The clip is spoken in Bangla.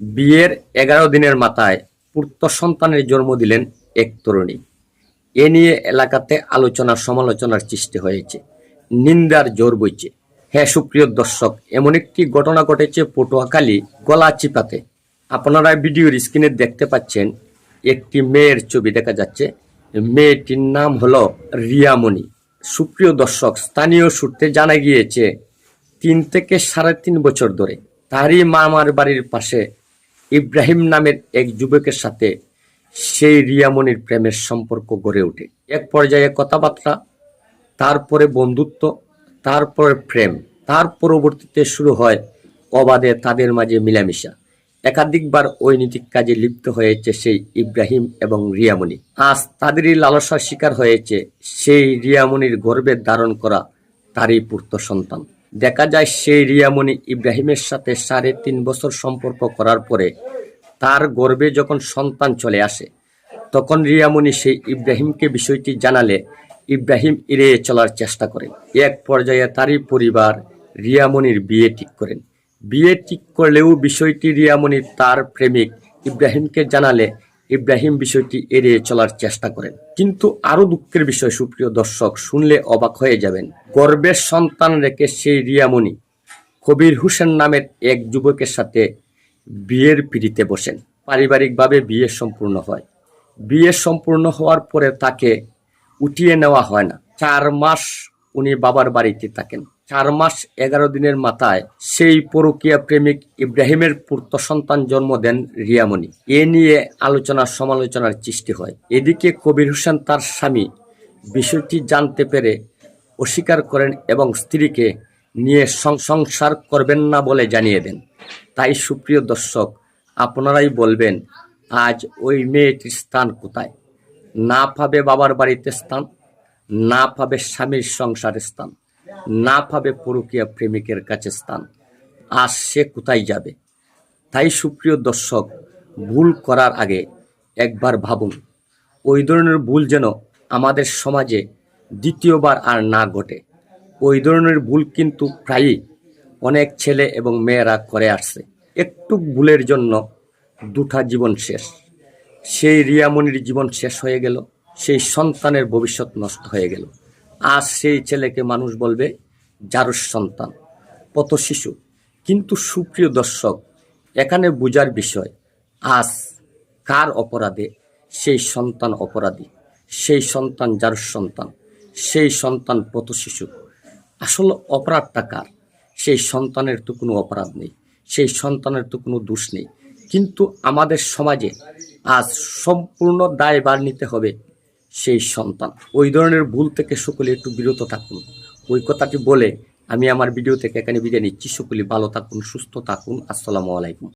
বিয়ের ১১ দিনের মাথায় পুত্র সন্তানের জন্ম দিলেন এক তরুণী। এ নিয়ে এলাকাতে আলোচনা সমালোচনার সৃষ্টি হয়েছে, নিন্দার জোর বইছে। হ্যাঁ সুপ্রিয় দর্শক, এমন একটি ঘটনা ঘটেছে পটুয়াখালী গলাচিপাতে। আপনারা ভিডিওর স্ক্রিনে দেখতে পাচ্ছেন একটি মেয়ের ছবি দেখা যাচ্ছে। মেয়েটির নাম হলো রিয়ামণি। সুপ্রিয় দর্শক, স্থানীয় সূত্রে জানা গিয়েছে ৩ থেকে ৩.৫ বছর ধরে তারই মামার বাড়ির পাশে ইব্রাহিম নামের এক যুবকের সাথে সেই রিয়ামণির প্রেমের সম্পর্ক গড়ে ওঠে। এক পর্যায়ে কথাবার্তা, তারপরে বন্ধুত্ব, তারপরে প্রেম, তার পরবর্তীতে শুরু হয় অবাধে তাদের মাঝে মিলামিশা। একাধিকবার অনৈতিক কাজে লিপ্ত হয়েছে সেই ইব্রাহিম এবং রিয়ামণি। আজ তাদেরই লালসার শিকার হয়েছে সেই রিয়ামণির গর্ভে ধারণ করা তারই পুত্র সন্তান। দেখা যায় সেই রিয়ামণি ইব্রাহিমের সাথে ৩.৫ বছর সম্পর্ক করার পরে তার গর্ভে যখন সন্তান চলে আসে, তখন রিয়ামণি সেই ইব্রাহিমকে বিষয়টি জানালে ইব্রাহিম এড়িয়ে চলার চেষ্টা করেন। এক পর্যায়ে তারই পরিবার রিয়ামণির বিয়ে ঠিক করেন। বিয়ে ঠিক করলেও বিষয়টি রিয়ামণি তার প্রেমিক ইব্রাহিমকে জানালে ইব্রাহিম বিষয়টি এড়িয়ে চলার চেষ্টা করেন। কিন্তু আরো দুঃখের বিষয় সুপ্রিয় দর্শক, শুনলে অবাক হয়ে যাবেন। গর্ভের সন্তান রেখে সেই রিয়ামণি কবির হোসেন নামের এক যুবকের সাথে বিয়ের পিঁড়িতে বসেন। পারিবারিকভাবে বিয়ে সম্পূর্ণ হয়। বিয়ে সম্পূর্ণ হওয়ার পরে তাকে উঠিয়ে নেওয়া হয় না। ৪ মাস উনি বাবার বাড়িতে থাকেন। ৪ মাস ১১ দিনের মাথায় সেই পরকীয়া প্রেমিক ইব্রাহিমের পুত্র সন্তান জন্ম দেন রিয়ামণি। এ নিয়ে আলোচনা সমালোচনার সৃষ্টি হয়। এদিকে কবির হোসেন তার স্বামী বিষয়টি জানতে পেরে অস্বীকার করেন এবং স্ত্রীকে নিয়ে সংসার করবেন না বলে জানিয়ে দেন। তাই সুপ্রিয় দর্শক, আপনারাই বলবেন আজ ওই মেয়েটির স্থান কোথায়? না পাবে বাবার বাড়িতে স্থান, না পাবে স্বামীর সংসারের স্থান, না পাবে পরকীয়া প্রেমিকের কাছে স্থান। আজ সে কোথায় যাবে? তাই সুপ্রিয় দর্শক, ভুল করার আগে একবার ভাবুন। ওই ধরনের ভুল যেন আমাদের সমাজে দ্বিতীয়বার আর না ঘটে। ওই ধরনের ভুল কিন্তু প্রায়ই অনেক ছেলে এবং মেয়েরা করে আসছে। একটু ভুলের জন্য 2টা জীবন শেষ। সেই রিয়ামণির জীবন শেষ হয়ে গেল, সেই সন্তানের ভবিষ্যৎ নষ্ট হয়ে গেল। আজ সেই ছেলেকে মানুষ বলবে জারুস সন্তান, পথ শিশু। কিন্তু সুপ্রিয় দর্শক, এখানে বোঝার বিষয়, আজ কার অপরাধে সেই সন্তান অপরাধী, সেই সন্তান জারুস সন্তান, সেই সন্তান পথ শিশু। আসলে অপরাধটা কার? সেই সন্তানের তো কোনো অপরাধ নেই, সেই সন্তানের তো কোনো দোষ নেই। কিন্তু আমাদের সমাজে আজ সম্পূর্ণ দায়ভার নিতে হবে সেই সন্তান। ওই ধরনের ভুল থেকে সকলে একটু বিরত থাকুন। ওই কথাটি বলে আমি আমার ভিডিও থেকে এখানে বিদায় নিচ্ছি। সকলে ভালো থাকুন, সুস্থ থাকুন। আসসালামু আলাইকুম।